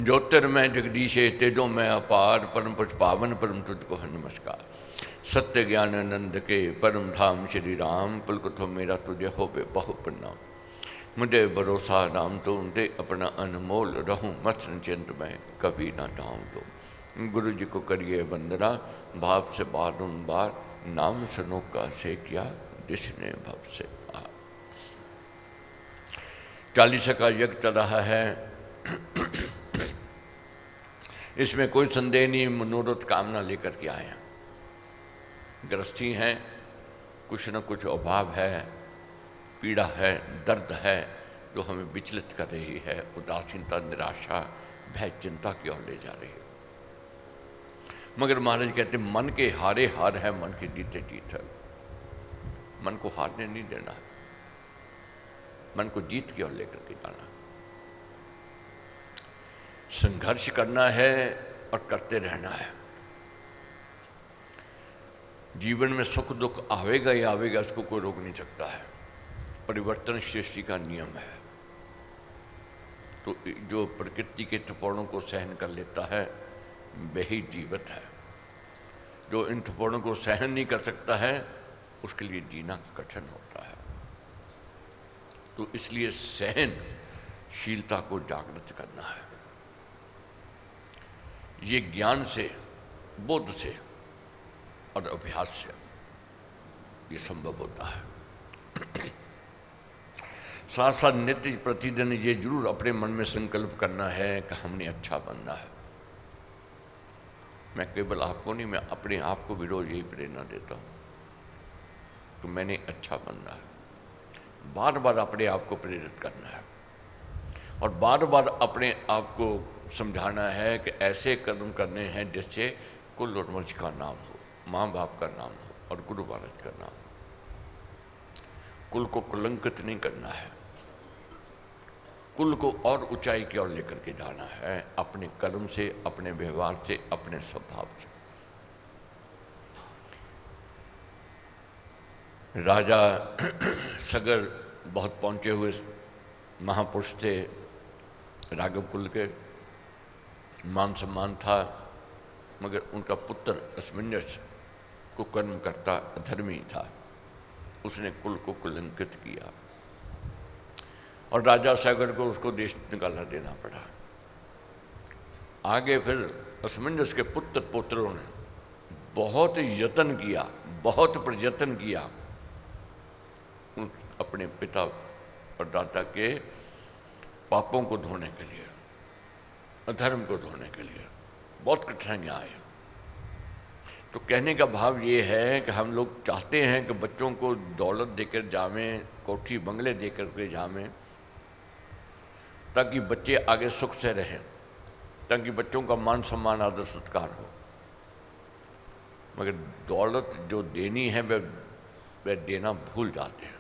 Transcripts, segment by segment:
ज्योतिर्मय जगदीशे तेजो में अपार परम पुरुष पावन परम तुझको है नमस्कार। सत्य ज्ञान आनंद के परम धाम श्री राम पुलकुथो मेरा तुझे हो बे बहु प्रणाम। मुझे भरोसा राम तो दे अपना अनमोल रहूं मस्त चिंत में कभी ना जाऊं तो। गुरु जी को करिए वंदना भाव से बारंबार नाम सनो का से किया जिसने भव से आ। 40 का यज्ञ चल रहा है। इसमें कोई संदेह नहीं, मनोरथ कामना लेकर के आए हैं। गृहस्थी हैं, कुछ न कुछ अभाव है, पीड़ा है, दर्द है जो हमें विचलित कर रही है। उदासीनता, निराशा, भय, चिंता की ओर ले जा रही है। मगर महाराज कहते मन के हारे हार है, मन के जीते जीत है। मन को हारने नहीं देना है, मन को जीत की ओर लेकर के जाना है। संघर्ष करना है और करते रहना है। जीवन में सुख दुख आवेगा ही आवेगा, इसको कोई रोक नहीं सकता है। परिवर्तन सृष्टि का नियम है। तो जो प्रकृति के थप्पड़ों को सहन कर लेता है वही जीवित है। जो इन थप्पड़ों को सहन नहीं कर सकता है उसके लिए जीना कठिन होता है। तो इसलिए सहनशीलता को जागृत करना है। ये ज्ञान से, बोध से और अभ्यास से ये संभव होता है। साथ साथ नित्य प्रतिदिन ये जरूर अपने मन में संकल्प करना है कि हमने अच्छा बनना है। मैं केवल आपको नहीं, मैं अपने आप को भी रोज यही प्रेरणा देता हूं कि मैंने अच्छा बनना है। बार बार अपने आप को प्रेरित करना है और बार बार अपने आप को समझाना है कि ऐसे कर्म करने हैं जिससे कुल और वंश का नाम हो, माँ बाप का नाम हो और गुरु महाराज का नाम हो। कुल को कलंकित नहीं करना है, कुल को और ऊंचाई की ओर लेकर के जाना है, अपने कर्म से, अपने व्यवहार से, अपने स्वभाव से। राजा सगर बहुत पहुंचे हुए महापुरुष थे, राघव कुल के, मान सम्मान था, मगर उनका पुत्र असमंजस को कर्म करता अधर्मी था। उसने कुल को कलंकित किया और राजा सागर को उसको देश निकाला देना पड़ा। आगे फिर असमंजस के पुत्र पुत्रों ने बहुत यत्न किया, बहुत प्रयत्न किया अपने पिता और दादा के पापों को धोने के लिए, अधर्म को धोने के लिए। बहुत कठिनाइयाँ आई। तो कहने का भाव ये है कि हम लोग चाहते हैं कि बच्चों को दौलत देकर जावें, कोठी बंगले देकर के जावें, ताकि बच्चे आगे सुख से रहें, ताकि बच्चों का मान सम्मान आदर सत्कार हो। मगर दौलत जो देनी है वह देना भूल जाते हैं।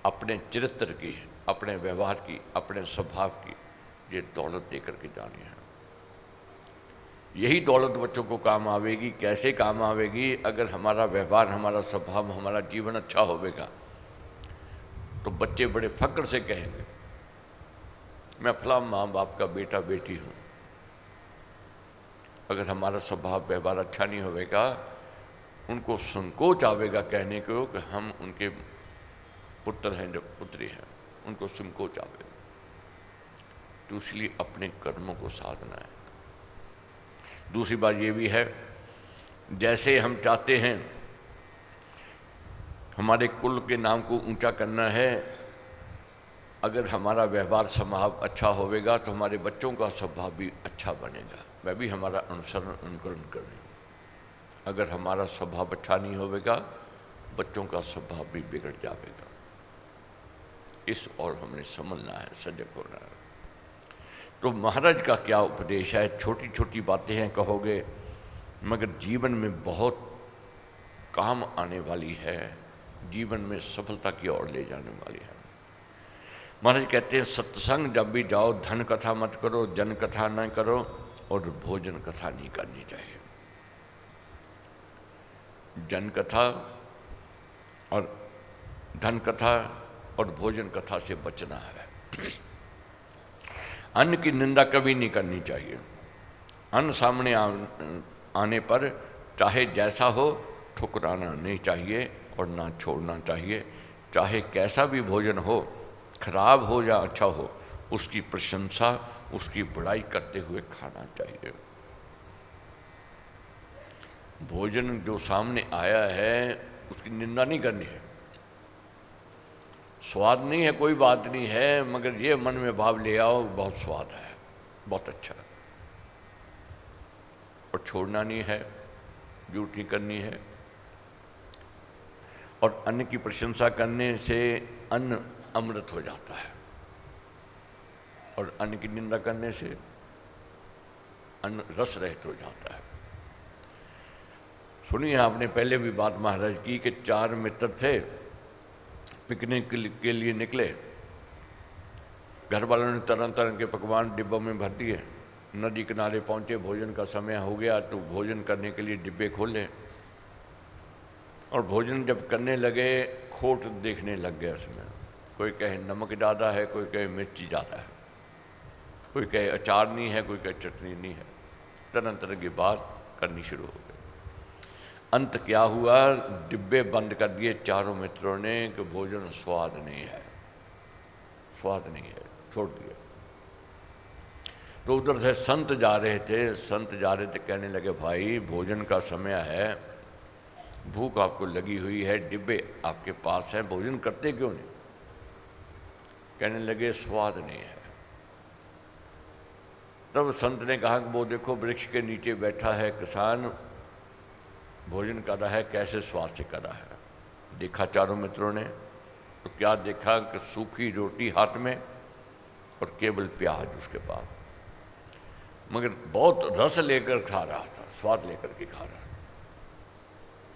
अपने चरित्र की, अपने व्यवहार की, अपने स्वभाव की ये दौलत देकर के जानी है। यही दौलत बच्चों को काम आवेगी। कैसे काम आवेगी? अगर हमारा व्यवहार, हमारा स्वभाव, हमारा जीवन अच्छा होगा तो बच्चे बड़े फक्र से कहेंगे मैं फला माँ बाप का बेटा बेटी हूँ। अगर हमारा स्वभाव व्यवहार अच्छा नहीं होगा, उनको संकोच आवेगा कहने को कि हम उनके पुत्र हैं, जो पुत्री हैं, उनको संकोच आवेगा। तो इसलिए अपने कर्मों को साधना है। दूसरी बात ये भी है, जैसे हम चाहते हैं हमारे कुल के नाम को ऊंचा करना है, अगर हमारा व्यवहार स्वभाव अच्छा होवेगा तो हमारे बच्चों का स्वभाव भी अच्छा बनेगा, वह भी हमारा अनुसरण अनुकरण करें। अगर हमारा स्वभाव अच्छा नहीं होवेगा, बच्चों का स्वभाव भी बिगड़ जाएगा। इस और हमने समझना है, सजग होना है। तो महाराज का क्या उपदेश है? छोटी छोटी बातें हैं कहोगे, मगर जीवन में बहुत काम आने वाली है, जीवन में सफलता की ओर ले जाने वाली है। महाराज कहते हैं सत्संग जब भी जाओ धन कथा मत करो, जन कथा न करो और भोजन कथा नहीं करनी चाहिए। जन कथा और धन कथा और भोजन कथा से बचना है। अन्न की निंदा कभी नहीं करनी चाहिए। अन्न सामने आने पर चाहे जैसा हो ठुकराना नहीं चाहिए और ना छोड़ना चाहिए। चाहे कैसा भी भोजन हो, खराब हो या अच्छा हो, उसकी प्रशंसा, उसकी बड़ाई करते हुए खाना चाहिए। भोजन जो सामने आया है उसकी निंदा नहीं करनी है। स्वाद नहीं है कोई बात नहीं है, मगर ये मन में भाव ले आओ बहुत स्वाद है, बहुत अच्छा है, और छोड़ना नहीं है, झूठ नहीं करनी है। और अन्न की प्रशंसा करने से अन्न अमृत हो जाता है, और अन्न की निंदा करने से अन्न रस रहित हो जाता है। सुनिए, आपने पहले भी बात महाराज की कि 4 मित्र थे, पिकनिक के लिए निकले। घर वालों ने तरह तरह के पकवान डिब्बों में भर दिए। नदी किनारे पहुंचे, भोजन का समय हो गया तो भोजन करने के लिए डिब्बे खोले, और भोजन जब करने लगे खोट देखने लग गए उसमें। कोई कहे नमक ज़्यादा है, कोई कहे मिर्ची ज़्यादा है, कोई कहे अचार नहीं है, कोई कहे चटनी नहीं है। तरह तरह की बात करनी शुरू हो गई। अंत क्या हुआ, डिब्बे बंद कर दिए चारों मित्रों ने कि भोजन स्वाद नहीं है, स्वाद नहीं है, छोड़ दिया। तो उधर से संत जा रहे थे, कहने लगे भाई भोजन का समय है, भूख आपको लगी हुई है, डिब्बे आपके पास हैं, भोजन करते क्यों नहीं? कहने लगे स्वाद नहीं है। तब संत ने कहा कि वो देखो वृक्ष के नीचे बैठा है किसान, भोजन कर रहा है, कैसे स्वाद से कर रहा है। देखा चारों मित्रों ने तो क्या देखा कि सूखी रोटी हाथ में और केवल प्याज उसके पास, मगर बहुत रस लेकर खा रहा था, स्वाद लेकर के खा रहा था।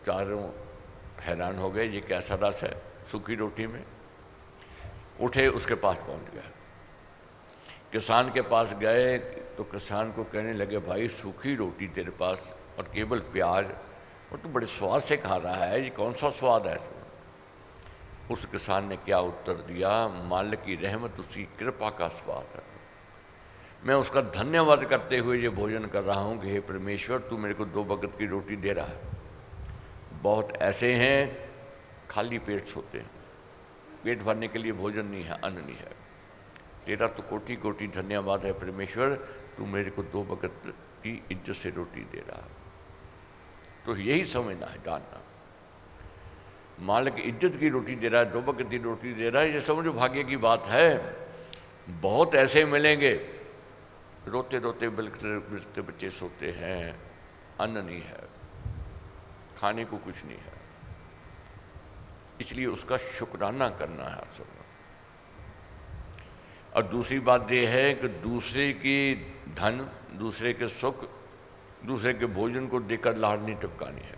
चारों हैरान हो गए, ये कैसा रस है सूखी रोटी में। उठे, उसके पास पहुंच गए, किसान के पास गए तो किसान को कहने लगे भाई सूखी रोटी तेरे पास और केवल प्याज, और तो बड़े स्वाद से खा रहा है, ये कौन सा स्वाद है? उस किसान ने क्या उत्तर दिया, मालिक की रहमत, उसकी कृपा का स्वाद है। मैं उसका धन्यवाद करते हुए ये भोजन कर रहा हूँ कि हे परमेश्वर तू मेरे को 2 वक्त की रोटी दे रहा है। बहुत ऐसे हैं खाली पेट सोते हैं, पेट भरने के लिए भोजन नहीं है, अन्न नहीं है। तेरा तो कोटि कोटि धन्यवाद है परमेश्वर, तू मेरे को 2 वक्त की इज्जत से रोटी दे रहा है। तो यही समझना है, जानना मालिक इज्जत की रोटी दे रहा है, 2 वक्त की रोटी दे रहा है, ये समझो भाग्य की बात है। बहुत ऐसे मिलेंगे रोते रोते बिलखते बच्चे सोते हैं, अन्न नहीं है, खाने को कुछ नहीं है। इसलिए उसका शुक्राना करना है आप सब। और दूसरी बात यह है कि दूसरे की धन, दूसरे के सुख, दूसरे के भोजन को देकर लाड़ नहीं टपकानी है।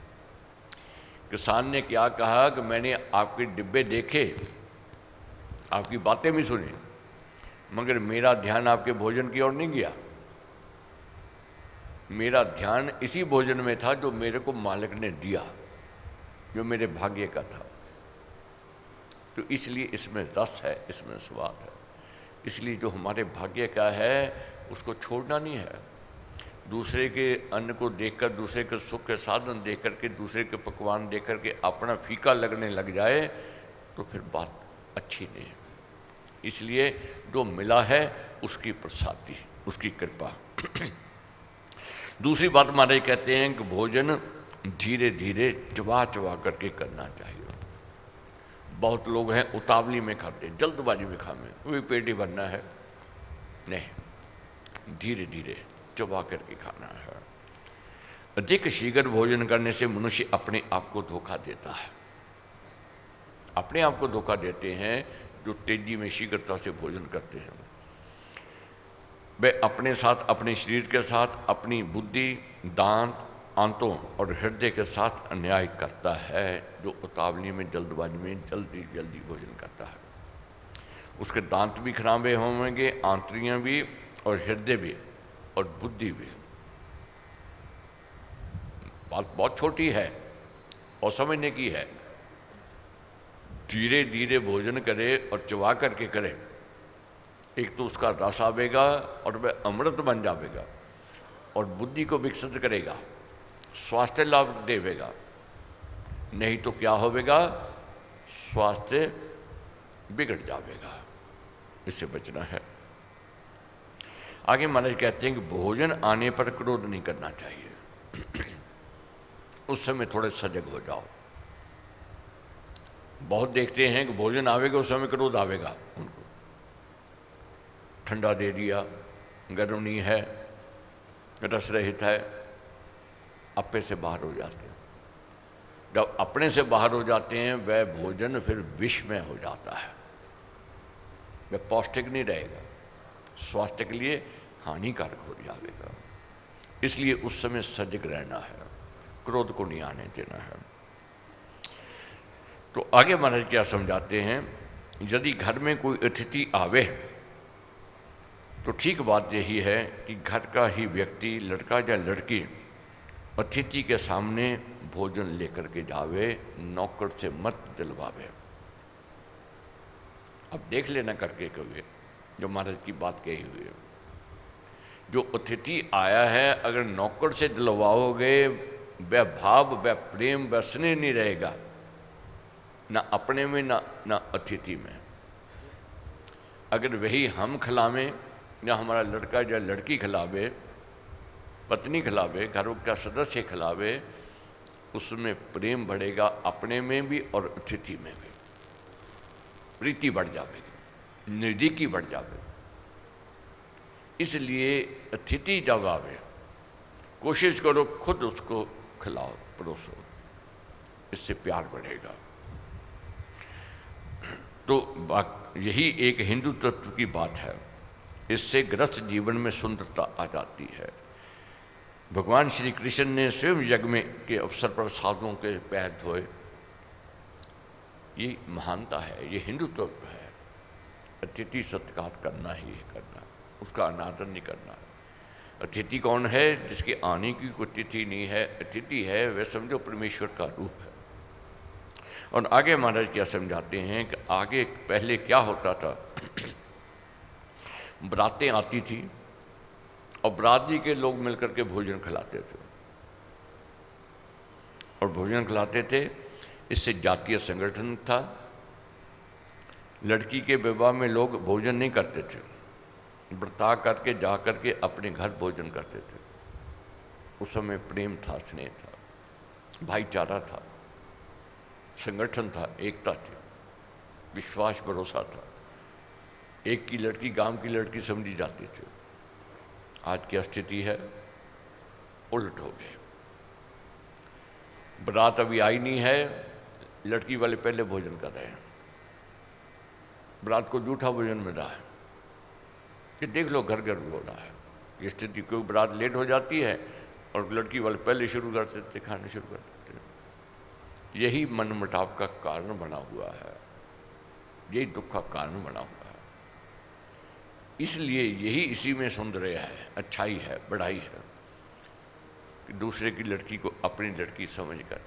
किसान ने क्या कहा कि मैंने आपके डिब्बे देखे, आपकी बातें भी सुनी, मगर मेरा ध्यान आपके भोजन की ओर नहीं गया। मेरा ध्यान इसी भोजन में था जो मेरे को मालिक ने दिया, जो मेरे भाग्य का था। तो इसलिए इसमें रस है, इसमें स्वाद है। इसलिए जो हमारे भाग्य का है उसको छोड़ना नहीं है। दूसरे के अन्न को देखकर, दूसरे के सुख के साधन देख करके, दूसरे के पकवान देख करके अपना फीका लगने लग जाए तो फिर बात अच्छी नहीं है। इसलिए जो मिला है उसकी प्रसादी, उसकी कृपा। दूसरी बात हमारे कहते हैं कि भोजन धीरे धीरे चबा चबा करके करना चाहिए। बहुत लोग हैं उतावली में खाते, जल्दबाजी में खाने, वही पेट ही भरना है, नहीं, धीरे धीरे चबा करके खाना है। अधिक शीघ्र भोजन करने से मनुष्य अपने आप को धोखा देता है। अपने आप को धोखा देते हैं जो तेजी में शीघ्रता से भोजन करते हैं। वे अपने साथ, अपने शरीर के साथ, अपनी बुद्धि, दांत, आंतों और हृदय के साथ अन्याय करता है। जो उतावली में, जल्दबाजी में जल्दी जल्दी भोजन करता है, उसके दांत भी खराबे होंगे, आंतड़ियाँ भी, और हृदय भी, और बुद्धि भी। बात बहुत छोटी है और समझने की है। धीरे धीरे भोजन करे और चबा करके करे एक तो उसका रस आवेगा और वह अमृत बन जाएगा और बुद्धि को विकसित करेगा, स्वास्थ्य लाभ देवेगा। नहीं तो क्या होवेगा, स्वास्थ्य बिगड़ जाएगा। इससे बचना है। आगे महाराज कहते हैं कि भोजन आने पर क्रोध नहीं करना चाहिए। उस समय थोड़े सजग हो जाओ। बहुत देखते हैं कि भोजन आवेगा उस समय क्रोध आवेगा, उनको ठंडा दे दिया, गर्म नहीं है, रस रहित है, अपने से बाहर हो जाते हैं। जब अपने से बाहर हो जाते हैं वह भोजन फिर विष में हो जाता है, वह पौष्टिक नहीं रहेगा, स्वास्थ्य के लिए हानिकारक हो जाएगा। इसलिए उस समय सजग रहना है, क्रोध को नहीं आने देना है। तो आगे महाराज क्या समझाते हैं, यदि घर में कोई अतिथि आवे तो ठीक बात यही है कि घर का ही व्यक्ति, लड़का या लड़की, अतिथि के सामने भोजन लेकर के जावे, नौकर से मत दिलवावे। अब देख लेना करके कभी जो महाराज की बात कही हुई है, जो अतिथि आया है अगर नौकर से दिलवाओगे वह भाव, वह प्रेम, वह स्नेह नहीं रहेगा, ना अपने में ना अतिथि में। अगर वही हम खिलावें या हमारा लड़का या लड़की खिलावे, पत्नी खिलावे, घर का सदस्य खिलावे, उसमें प्रेम बढ़ेगा, अपने में भी और अतिथि में भी प्रीति बढ़ जाएगी, नज़दीकी बढ़ जाएगी। इसलिए अतिथि जब आवे कोशिश करो खुद उसको खिलाओ, परोसो, इससे प्यार बढ़ेगा। तो यही एक हिंदू तत्व की बात है। इससे गृहस्थ जीवन में सुंदरता आ जाती है। भगवान श्री कृष्ण ने स्वयं यज्ञ में के अवसर पर साधुओं के पैर धोए। ये महानता है, ये हिंदू तत्व है। अतिथि सत्कार करना ही करना, उसका अनादर नहीं करना। अतिथि कौन है? जिसके आने की कोई तिथि नहीं है, अतिथि है वह समझो परमेश्वर का रूप है। और आगे महाराज क्या समझाते हैं कि आगे पहले क्या होता था, बरातें आती थी और बराती के लोग मिलकर के भोजन खिलाते थे और भोजन खिलाते थे। इससे जातीय संगठन था। लड़की के विवाह में लोग भोजन नहीं करते थे, व्रता करके जा करके अपने घर भोजन करते थे। उस समय प्रेम था, स्नेह था, भाईचारा था, संगठन था, एकता थी, विश्वास, भरोसा था। एक की लड़की गांव की लड़की समझी जाती थी। आज की स्थिति है उल्ट हो गए। बारात अभी आई नहीं है, लड़की वाले पहले भोजन कर रहे हैं, बारात को जूठा भोजन मिल रहा है। कि देख लो घर घर हो रहा है ये स्थिति। कोई बारात लेट हो जाती है और लड़की वाले पहले शुरू कर देते, खाने शुरू कर देते। यही मनमुटाव का कारण बना हुआ है, यही दुख का कारण बना हुआ है। इसलिए यही इसी में सौंदर्य है, अच्छाई है, बड़ाई है कि दूसरे की लड़की को अपनी लड़की समझ कर।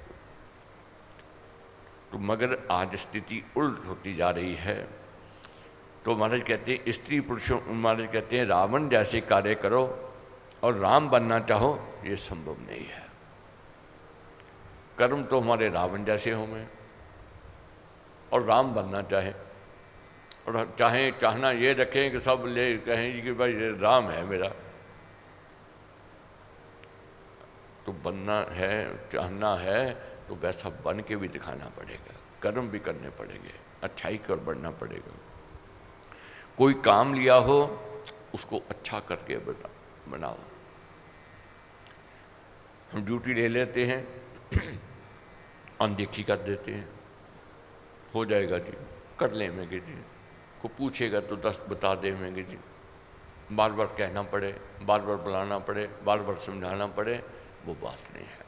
तो मगर आज स्थिति उल्ट होती जा रही है। तो महाराज कहते हैं स्त्री पुरुषों, महाराज कहते हैं रावण जैसे कार्य करो और राम बनना चाहो ये संभव नहीं है। कर्म तो हमारे रावण जैसे होंगे और राम बनना चाहे और चाहना ये रखें कि सब ले कहें कि भाई ये राम है मेरा, तो बनना है, चाहना है तो वैसा बन के भी दिखाना पड़ेगा, कर्म भी करने पड़ेंगे, अच्छाई की ओर बढ़ना पड़ेगा। कोई काम लिया हो उसको अच्छा करके बनाओ। हम ड्यूटी ले लेते हैं, अनदेखी कर देते हैं, हो जाएगा जी, कर लेंगे जी, को पूछेगा तो 10 बता देंगे जी, बार बार कहना पड़े, बार बार बुलाना पड़े, बार बार समझाना पड़े, वो बात नहीं है।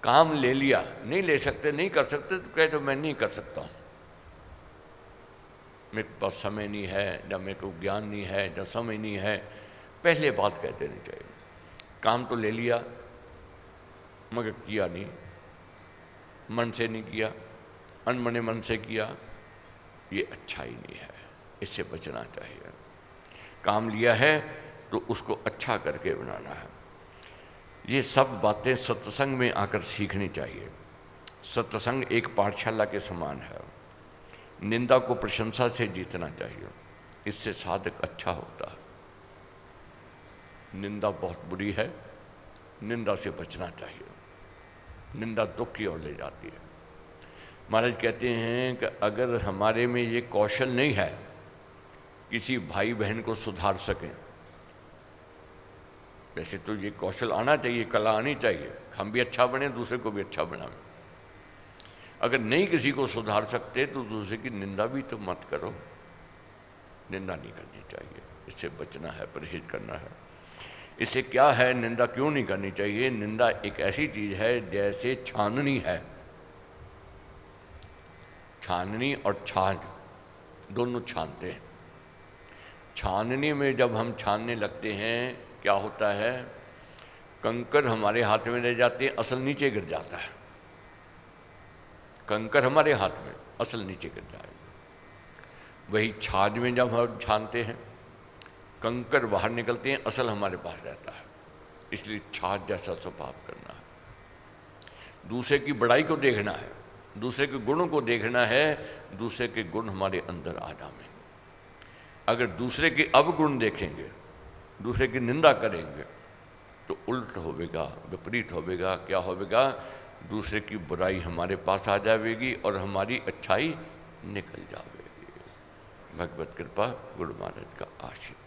काम ले लिया, नहीं ले सकते, नहीं कर सकते तो कह दो मैं नहीं कर सकता हूँ, मेरे पास समय नहीं है, या मेरे को ज्ञान नहीं है, या समय नहीं है, पहले बात कह देनी चाहिए। काम तो ले लिया मगर किया नहीं, मन से नहीं किया, अनमने मन से किया, ये अच्छा ही नहीं है। इससे बचना चाहिए। काम लिया है तो उसको अच्छा करके बनाना है। ये सब बातें सत्संग में आकर सीखनी चाहिए। सत्संग एक पाठशाला के समान है। निंदा को प्रशंसा से जीतना चाहिए, इससे साधक अच्छा होता है। निंदा बहुत बुरी है, निंदा से बचना चाहिए। निंदा दुख की ओर ले जाती है। महाराज कहते हैं कि अगर हमारे में ये कौशल नहीं है किसी भाई बहन को सुधार सकें, वैसे तो ये कौशल आना चाहिए, कला आनी चाहिए, हम भी अच्छा बने, दूसरे को भी अच्छा बनाएं। अगर नहीं किसी को सुधार सकते तो दूसरे की निंदा भी तो मत करो। निंदा नहीं करनी चाहिए, इससे बचना है, परहेज करना है। इससे क्या है, निंदा क्यों नहीं करनी चाहिए? निंदा एक ऐसी चीज है जैसे छाननी है। छाननी और छाछ दोनों छानते हैं। छाननी में जब हम छानने लगते हैं क्या होता है, कंकर हमारे हाथ में रह जाते हैं, असल नीचे गिर जाता है। कंकर हमारे हाथ में, असल नीचे गिर जाएगा। वही छाछ में जब हम छानते हैं, कंकर बाहर निकलते हैं, असल हमारे पास रहता है। इसलिए छाछ जैसा स्वभाव करना है। दूसरे की बड़ाई को देखना है, दूसरे के गुणों को देखना है, दूसरे के गुण हमारे अंदर आ जाएंगे। अगर दूसरे के अवगुण देखेंगे, दूसरे की निंदा करेंगे, तो उल्ट होवेगा, विपरीत होवेगा। क्या होवेगा? दूसरे की बुराई हमारे पास आ जाएगी और हमारी अच्छाई निकल जाएगी। भगवत कृपा, गुरु महाराज का आशीर्वाद।